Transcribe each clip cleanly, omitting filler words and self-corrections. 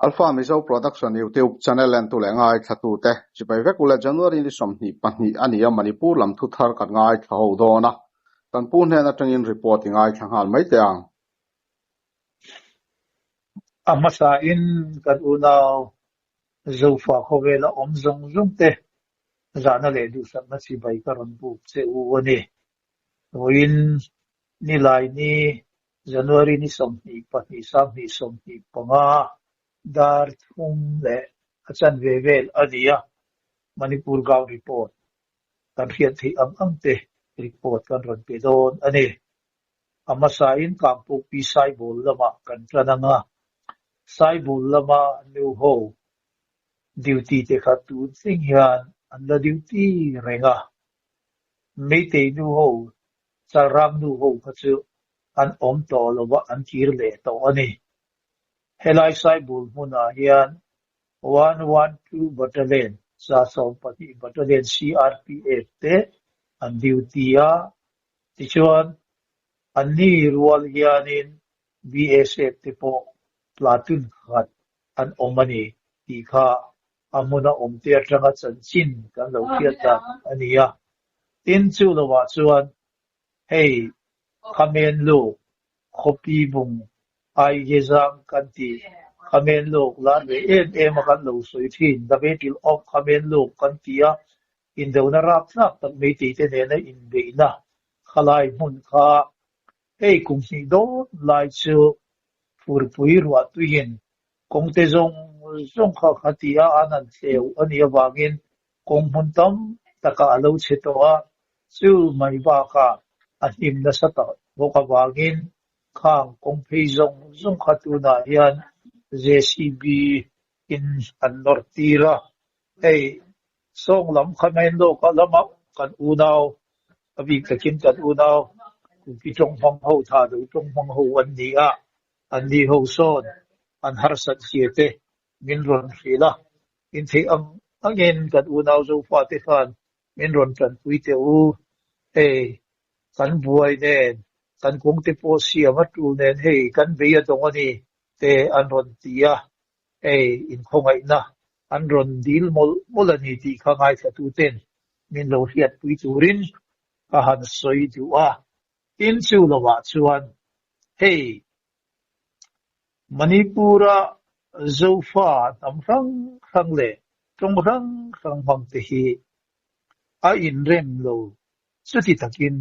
Alpha Mizo Production YouTube channel and to lengai thatu te chipai vekula January ni somni pani ania Manipur lam thu thar kan ngai tho do na tan pu ne na tangin reporting ai thangal mai teang amasa in kan unaw zofa khowela omzong zungte zana le du sam na si bai karon bu che u ani oin ni lai ni January ni somni pani samni somni panga dar thum le achan vevel adia Manipur Gaw report kan hian thi ang te report kan ron pe don ani amasa in kampu pi sai bol lama kan trananga sai bol lama new ho duty te khatu sing hian under duty renga meite nu ho sarang nu ho khachu an om to lowa an kir le to ani helai sai bul huna hian 112 battalion sa som pati battalion CRPF te an duty a tichuan anni rual hianin BSF te po platoon khat an omani ti kha amuna omte atanga chanchin kan lo khiata ania tin chu lawa chuan hei khamen lo khopi bung ai gezang kanti khamen lo lar ve em kan lo soi thin the battle of khamen lo kantia in the unarak nak tak me ti te ne in beina khalai mun kha hei kum si do lai chu purpui ruwa tuin kongte zong kha khatia anan seu ania wangin kong muntam taka alo chetoa chu mai ba ka atim na sata boka wangin khang kong phei zong khatuna hian JCB in an nortira hey song lam khamen lo ka lama kan unaw abi takin kan unaw pi tong phong ho tha do tong phong ho an ni a an ni ho son an har sat siete min ron khila in the again kan unaw zo fa te khan min ron kan pui te u hey kan buai nen kan kong te po sia ma tu nen hey kan be ya dong ani te an ron tia hey in khongai na an ron dil mol ani ti kha ngai sa tu ten min lo hiat pui turin ka han soi tu a in chu lo wa chuan hey Manipura zofa tam rang le trong rang bang te hi a in rem lo chuti takin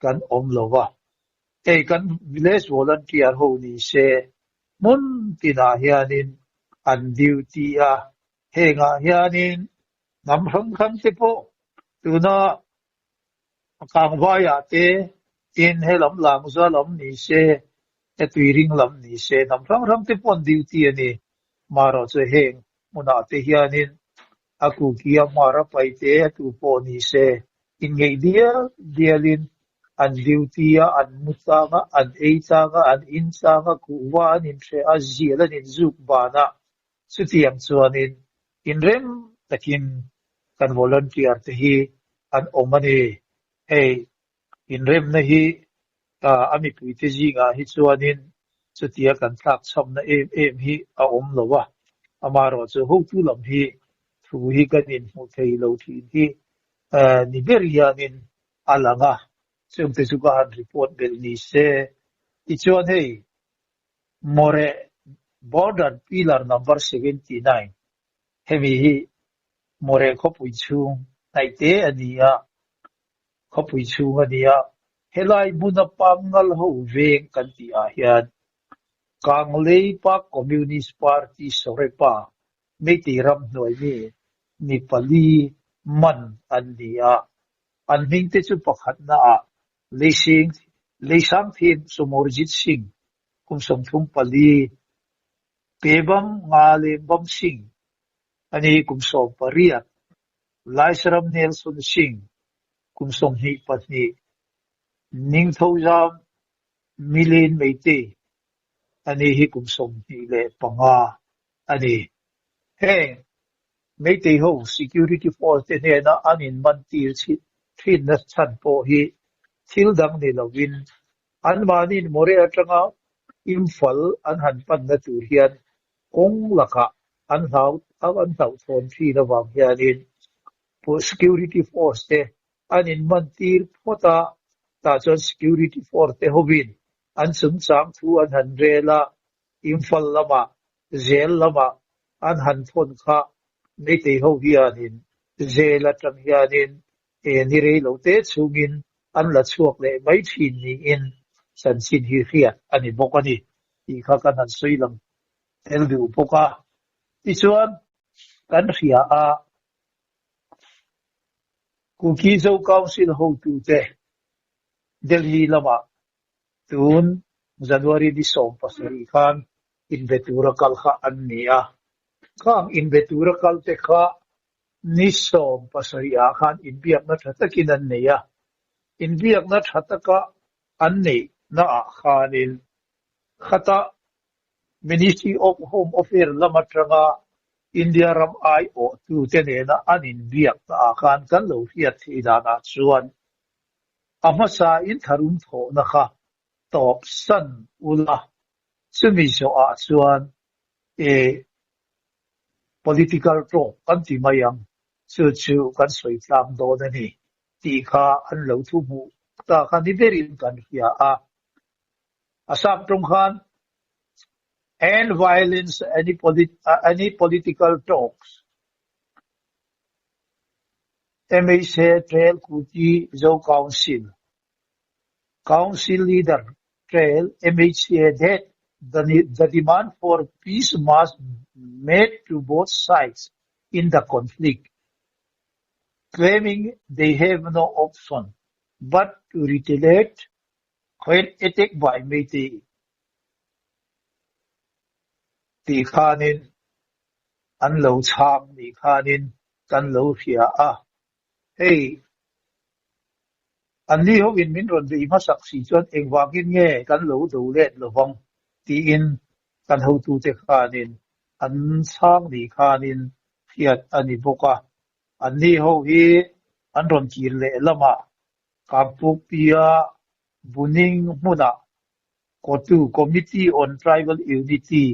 kan om lo wa ei kan village volunteer ho ni se mun tina hianin an duty a henga hianin nam rang te po tuna kang vaya te in helam lang za lam ni se e tuiring lam ni se nam rang te pon duty ani maro che heng muna te hianin aku kia mara pai te tu po ni se in ngei dialin an duty an mutanga an eitanga an insanga kuwa nin se azila nin zuk bana sutiam chuanin in rem takin kan volunteer te hi an omani hey in rem na hi ami puite jinga hi chuanin chutia kan thak chom na em hi a om lowa amaro chu ho tu lam hi thu hi kan in mu thei lo thi hi Nigeria nin alanga chung te chu ka report bel ni se ti chuan hei more border pillar number 79 hemi hi more khopui chung naite ania khopui chung ania helai buna pangal ho veng kan ti a hian kanglei pa communist party sorepa meti ram noi ni pali man ania an hing te chu pakhat na a leisang thin sumorjit singh kum som thum pali pebam ngale bam singh ani kum som pariat laisram nelson singh kum som hi patni ning thojam milen meite ani hi kum som hi le panga ani heng meite ho security force te ne na anin man tir chi thin na chan po hi thil dang ni lovin an manin more atanga imphal an han pan na tur hian kong laka an hau thon thi na wang hianin security force te anin mantir phota ta chuan security force te hovin an chung chang thu an han rela Imphal lama zel lama an han thon kha nei te ho hianin zela tang hianin ni rei lo te chungin an la chuak le mai thin ni in san sin hi hiat ani bokani ti kha kan han soilam el du poka ti chuan kan ria a Kuki Zo Council ho tu te Delhi lama tun January di som pasari khan invetura kal kha annia kang invetura kal te kha ni som pasari a khan inbiak na thatakin annia inbiak na thataka anni na a khanin khata Ministry of Home Affairs lama tranga India ram ai o tu te ne na anin biak na a khan kan lo hiat thi da na chuan amasa in tharun tho na kha top san ula sumi so a chuan e political talk kan ti mayang chu kan soi tlam do na ni ti kha an lo thu mu ta khan ni berin kan hia a asam tong khan and violence any political talks MHA Trail Kuti Zo Council leader Trail MHA that the demand for peace must made to both sides in the conflict, claiming they have no option but to retaliate when attacked by Meitei. Ti khanin an lo cham ni khanin kan lo hia a hey an ni ho in min ron dei ma sak si chuan engwangin nge kan lo do let lovang ti in kan ho tu te khanin an chang ni khanin hiat ani boka an ni ho hi an ron kir le lama kampuk pia buning muna kotu committee on tribal unity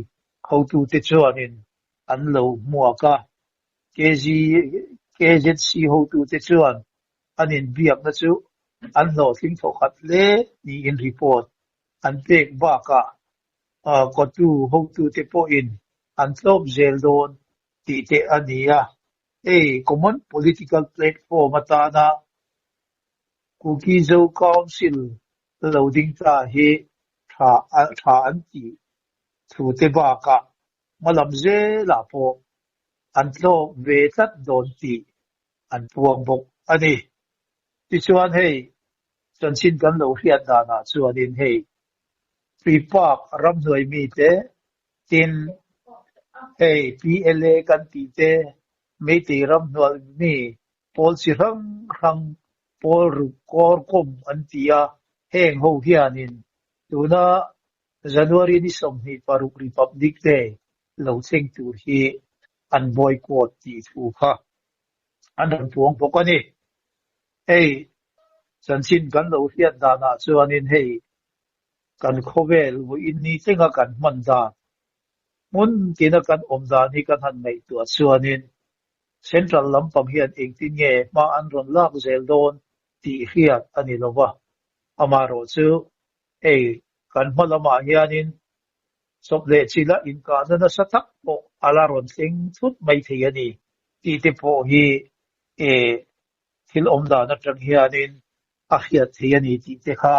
how to te chuanin an lo muaka KZC how to te chuan anin biak na chu an lo thing thokhat le ni in report an pek baka kotu how to te po in an tlop zel don ti te ania common political platform atana Kuki Zo Council loading ta hi tha an ti thu te baka malam ze la po an tlo ve tat don ti an puang bok ani ti chuan hei chan sin kan lo hiat da na chuan in hei free park ram noi mi te tin hei PLA kan ti te me ti ram noi mi pol si rang pol ru kor kom an tia heng ho hianin tuna January ni som hi paruk Republic Day lo cheng tur hi an boycott ti thu kha an ran puang pokani hey chan sin kan lo hiat da na chuanin hey kan khovel wo in ni chenga kan man da mun tina kan om da ni kan han nei tu chuanin central lampang hian eng tin nge ma an ron lak zel don ti hiat ani lova amaro chu hey kan malama hianin sople chila in ka na sathak po alaron sing thut mai theiani ti te po hi e thil omda na tang hianin a hiat theiani ti te kha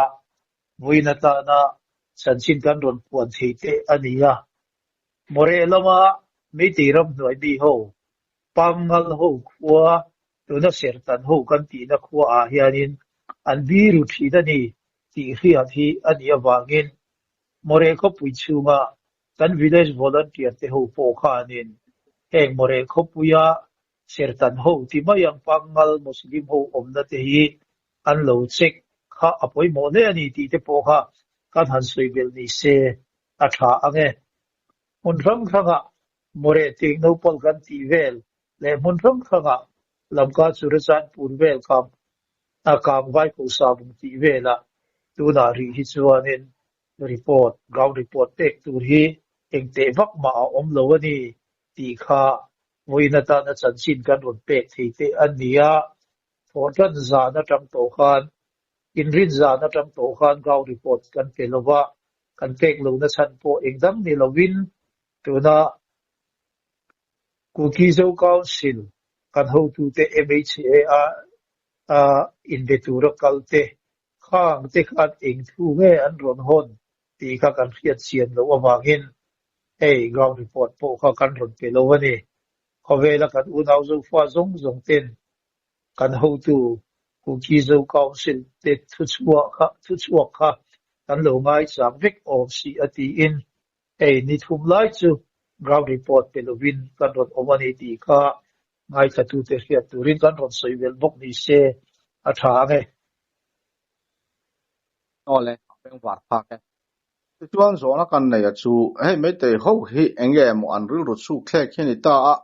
voina ta na sanchin kan ron puan thei te ania more lama me ti ram noi bi ho pangal ho khwa to na sertan ho kan ti na khwa a hianin an bi ru thi da ni ti hiat hi ania wangin more ko puichunga kan village volunteer te ho po khanin heng more ko puya sertan ho ti mayang pangal muslim ho omna te hi an lo check kha apoi mo ne ani ti te po kha kan han soi bel ni se atha ange mun ram khanga more te no pol kan ti vel le mun ram khanga lamka churasan purvel kam akam vai ko sa bung ti vela tu na ri hi chuanin report ground report tek tur hi eng te vak ma om lo ani ti kha voina ta na chan sin kan ron pe thei te ania thon kan za na tang to khan in rin za na tang to khan ground report kan pe lova kan pek lo na chan po engdam ni lovin tuna Kukizo Council kan ho tu te MHA in betura kalte khang te khat eng thu nge an ron hon ti kha kan khiat sian lo awangin ei ground report po kha kan ron pe lo ani khawela kan unau zo fa zong zong ten kan ho tu Kukizo Council te thu chua kha kan lo ngai chang vek of si ati in ei ni thum lai chu ground report pe lovin kan ron omani ti kha ngai ka tu te khiat turin kan ron soivel bok ni se a tha nge ole peng war phak e chuan zona kan nei chu hei me te ho hi enge mo an ril ru chu khle khini ta a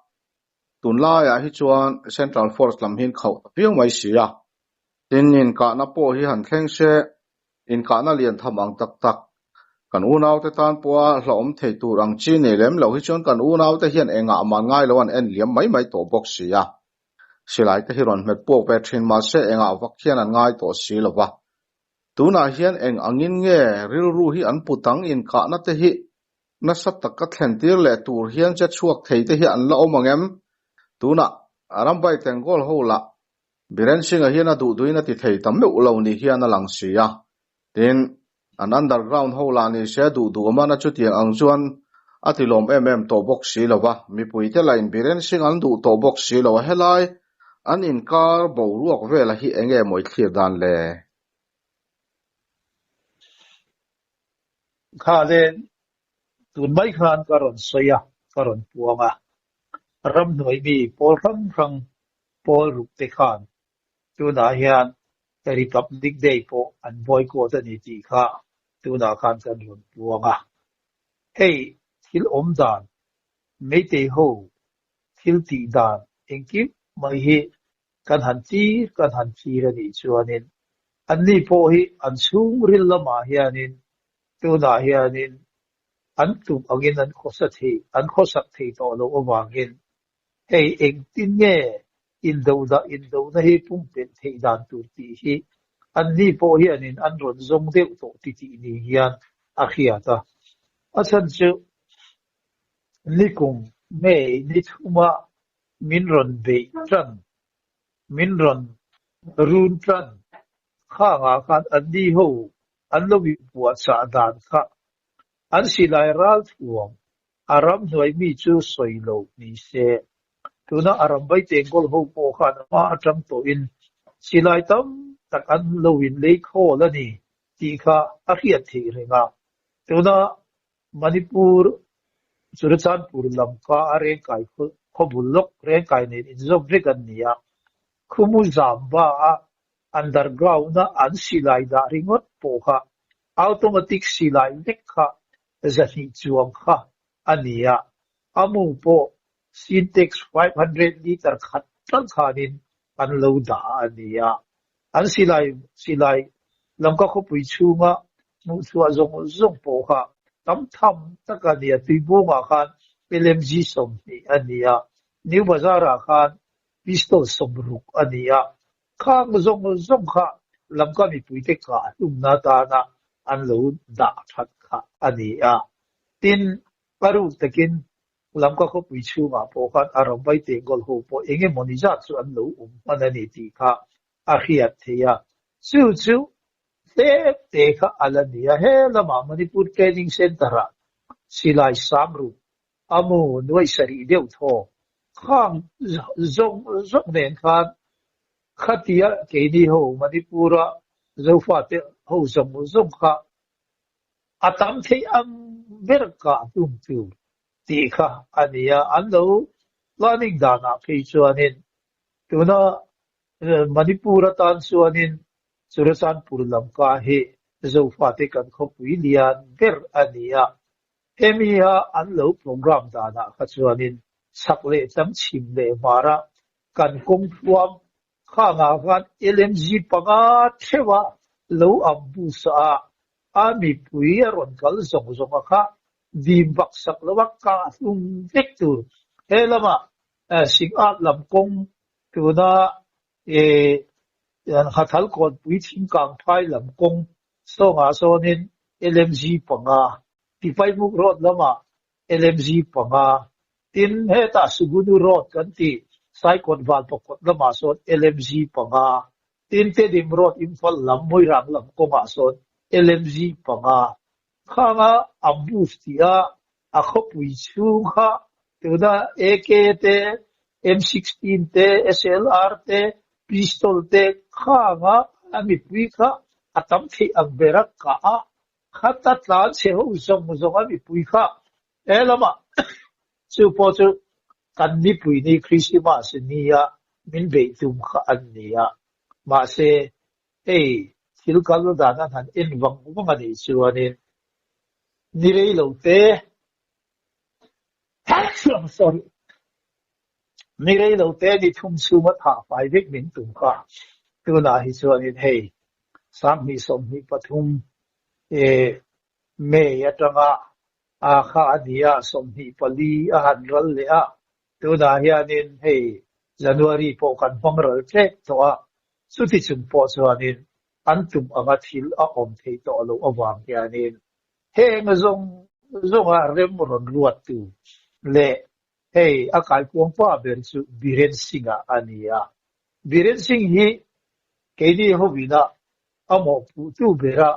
tun la ya hi chuan central force lam hin khau piang mai sia tin in ka na po hi han thleng se in ka na lian thamang tak tak kan unau te tan poa hlom thei tur ang chi ne lem lo hi chuan kan unau te hian enga man ngai lo an en liam mai mai to box sia silai te hi ron met po pe thin ma se enga vak hian an ngai to si lova tuna hian eng angin nge ril ru hi an putang in ka na te hi na sat tak ka thlen tir le tur hian che chuak thei te hi an la omangem tuna arambai tengol hola biren singa hian a du duina ti thei tam me ulo ni hian a lang sia tin an underground hola ni se du du mana chu tiang ang chuan atilom to box si lova mi pui te line biren sing an du to box si lo helai an in kar bo ruak vela hi enge moi thlir dan le kha le tun mai khan karon soya karon puanga ram noi mi pol rang pol ruk te khan tu na hian Republic Day po an boycott ani ti kha tu na khan kan ron puanga hey thil om dan mei te ho thil ti dan engkim mai hi kan han ti rani chuanin an ni po hi an chung ril lama hianin tu na hianin an tu angin an khosak thei to lo awangin hei eng tin nge in do na hi pum pen thei dan tu ti hi an ni po hianin an ron zong deuh to ti ni hian a khiata achan chu ni kung me ni thuma min ron be tran min ron run tran kha nga khan an ni ho an lo wi puat sa dan kha an silai ral thuam aram noi mi chu soilo ni se tuna aram bai tengol ho po khan ma atang to in silai tam tak an lo win le kho la ni ti kha a khiat thi renga tuna manipur Surachanpur lamka are kai kho bulok re kai ne inzom regan nia khumu zamba underground na an silai da ringot po kha automatic silai lekha zahi chuang kha ania amu po syntax 500 liter khat tan khanin an lo da ania an silai lamka kho pui chunga mu chua zong po kha tam tham takania tuibonga khan LMG som ni ania new bazara khan pistol somruk ania khang zong kha lamka mi pui te ka tumna ta na an lo da that kha ania tin paru takin lamka kho pui chunga po khan aram bai te gol ho po enge monija chu an lo anani ti kha a khiat theya chu te kha alania he lama Manipur Training Center silai samru amu noi sari deu tho khang zong nen khan khatia ke ni ho Manipura zofa te ho zong kha atam thei am berka tu ti kha ania anlo learning dana ke chuanin tuna Manipura tan chuanin Surachanpur lamka he zofa te kan khopui lian ber ania emia anlo program dana kha chuanin sakle tam chim le mara kan kong thuam kha nga kan LMG panga thewa lo ambu sa ami pui ron kal zong kha dim bak sak lawak ka vek tu he lama sing at lam kong tu na e yan hathal kon pui thing kang phai lam kong so nga so nin LMG panga ti pai muk rot lama LMG panga tin he ta sugunu rot kan ti sai kon wal pokot lama so LMG panga tin te dim rot imphal lam moi rang lam konga so LMG panga khanga ambus tia a khopui chu kha tuda AK te M16 te SLR te pistol te khanga ami pui kha atam thi ang berak ka a khata tlan che ho zong zong ami pui kha elama chu po chu kan ni pui ni Christmas ni ya min be tum kha an ni ya ma se ei thil kal da na han in wang wang ani chu ani ni rei lo te I'm sorry ni rei lo te ni thum chu ma tha pai vek min tum kha tu na hi chu ani hei sam ni som ni pathum e me ya tanga a kha adia som ni pali a han ral le a tu na hi anin hei January po kan hong ral che to a su ti chung po chu anin an tum anga thil a om thei to lo awang hi anin he nga zong a rem ron ruat tu le hey akai kuang pa ber chu biren singa ania biren sing hi keini hobina amo pu tu bera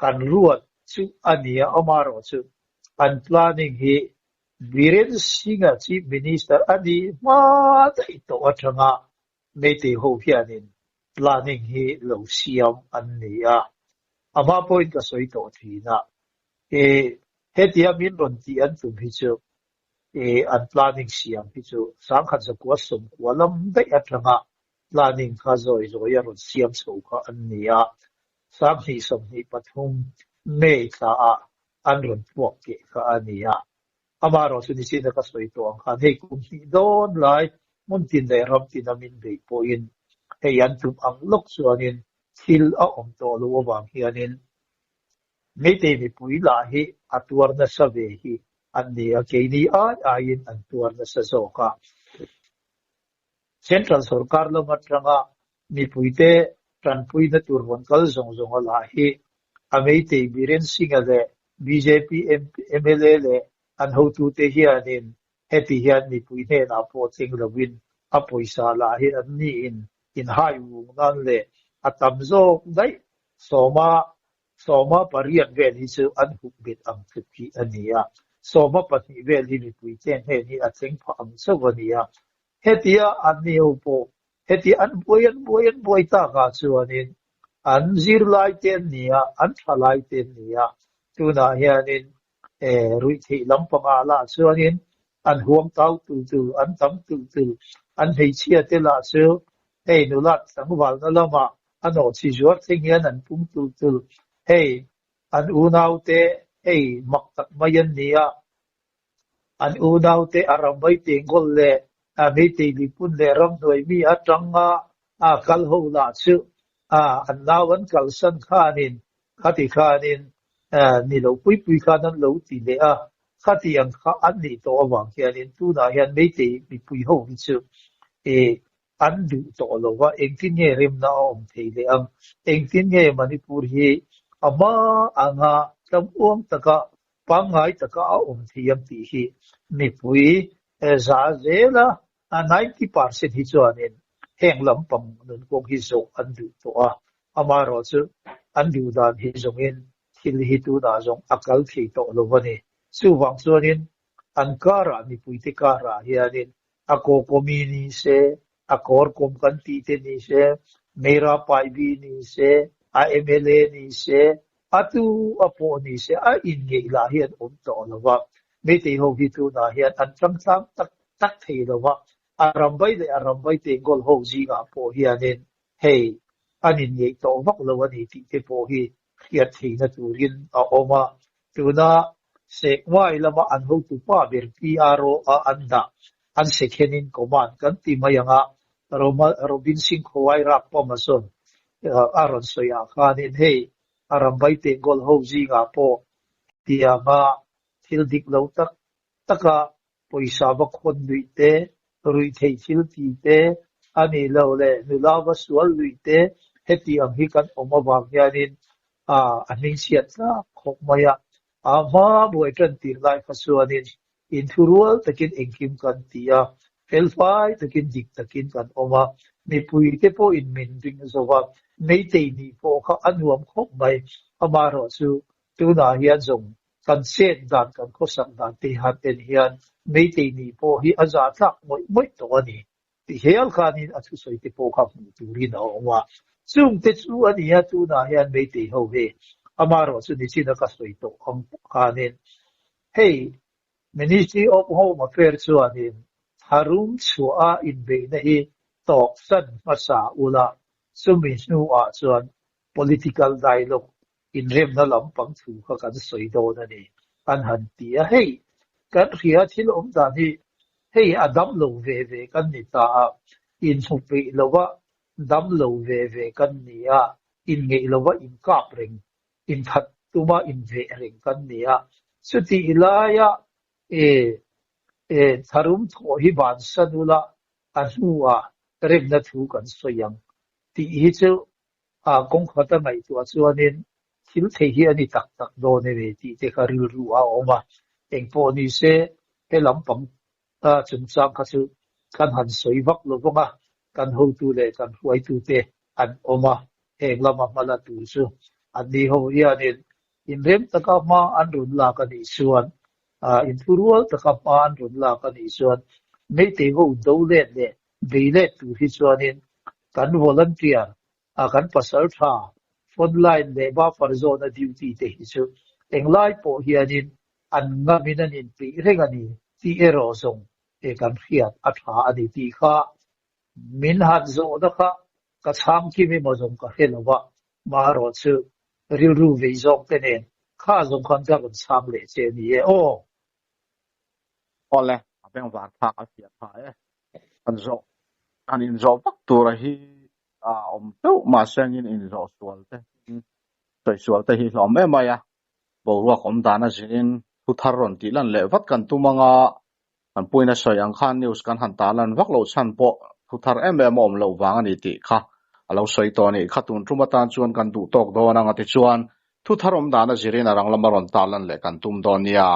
kan ruat chu ania amaro chu an planning hi biren singa chief minister ani ma tai to atanga mete ho hianin planning hi lo siam ania ama point ka soi to thina e hetia min ron ti an tum hi chu an planning siam hi chu sang khat za kwa som kwa lam dai atanga planning kha zoi zoi ya ron siam so kha an nia sam hi som hi pathum me kha a an ron puak ke kha ania amaro chu ni sina ka soi to ang khan hei kum ti don lai mun tin dai ram tin amin be po in hei an tum ang lok chuanin thil a om to lo wang hianin mete mi pui la hi atuar na sa ve hi ani a keini a ain an tuar na sa zoka central sarkar lo matranga mi puite tran pui na turwan kal zong zong la hi amete biren singa le BJP MLA le an ho tu te hianin heti hian mi pui ne na po ting lo win a poisa la hi an ni in hai wu nan le atam zo dai soma parian vel hi chu an huk bit ang thuki ania soma pati vel hi pui chen he ni a cheng pha ang sawania hetia an ni po heti an boy ta ga chuanin an zir lai ten nia an thalai ten nia tuna hianin rui thi lampanga la chuanin an huam tau tu an tam tu an hei chia te la chu hei nulat sangwal na lama ano chi zuat thinghian an pum tu hei an unau te hei maktak mayan nia an unau te arambai te ngol le a me te li pun le ram noi mi atanga a kal ho la chu an nawan kal san khanin khati khanin ni lo pui khanan lo ti le a khati ang kha an ni to awang hianin tu na hian me te mi pui ho hi chu e an du to lo wa engtin nge rem na om thei le ang engtin nge manipur hi ama anga tam om taka pangai taka a om thiam ti hi mi pui za zela 90% hi chuanin heng lampang nun kong hi zo an du to a amaro chu an du dan hi zongin thil hi tu na zong akal thei to lo wani chu wang chuanin an kara mi pui te kara hianin ako komini se akor kom kan ti te ni se mera pai bi ni se a MLA ni se atu apo ni se a in nge la hian om to lo wa me te ho hi tu na hian an chang chang tak thei lo wa arambai te gol ho ji ga po hianin hei anin nge to vak lo wa ni ti te po hi hiat thei na turin a oma tuna se wai lama an ho tu pa ber PRO a anda an sekhenin command kan ti mayanga Robin Singh Khowai rak pa mason aron soya khanin hei arambai te gol ho ji ga po tianga thil dik lo taka poisa ba khon lui te rui thei thil ti te ani lo le nulawa sual lui te heti ang hi kan oma wang hianin aning siat na khok maya ama buai kan tir lai fasuanin in thurual takin engkim kan tia felfai takin dik takin kan oma mi pui te po in min ding zowa mei te ni po kha anuam khok mai amaro chu tu na hian zong kan sen dan kan ko sang dan te han en hian mei te ni po hi aza thak moi to ani ti hel khanin athu soi te po kha tu ri na oma chung te chu ani ya tu na hian mei te ho he amaro chu ni china ka soi to ang khanin hey Ministry of Home Affairs chu anin harum chua in be na hi tok san masa ula sumi nu a chuan political dialogue in rem na lampang thu kha kan soi do na ni an han tia hey kan ria thil om da ni hey adam lo ve kan ni ta in hupi lowa dam lo ve kan ni a in ngei lowa in kap ring in that tuma in ve ring kan ni a suti ilaya tharum tho hi ban sanula anua rem na thu kan soyang ti hi chu kong khata ngai tu chuanin thil thei hi ani tak do ne ve ti te kharil ru a oma engpo ni se he lampang chung chang kha chu kan han soi vak lo bonga kan ho tu le kan huai tu te an oma heng lama mala tu chu an ni ho hianin in rem taka ma an run la ka ni chuan in thurual taka ma an run la ka ni chuan mei te ho do le le tu hi chuanin kan volunteer kan pasal tha phone line le ba farzona duty te hi chu englai po hianin an ngamin anin pi rengani ti ero song kan hiat atha ani ti kha min han zo da kha ka cham ki mi mo zong ka helowa ma ro chu ril ru ve zong te ne kha zong khan ka kan cham le che ni o ole abeng war thak a sia tha an zo an in zo pak tu ra hi om tu ma sangin in zo sual te toi sual te hi hlom me maya bo ruak om dana jin thu thar ron ti lan le vat kan tu manga an puina soyang khan news kan han ta lan vak lo chan po thu thar em om lo wang ani ti kha alo soi to ni khatun tuma tan chuan kan du tok do na nga ti chuan thu thar om dana jirin arang lamaron ta lan le kan tum do nia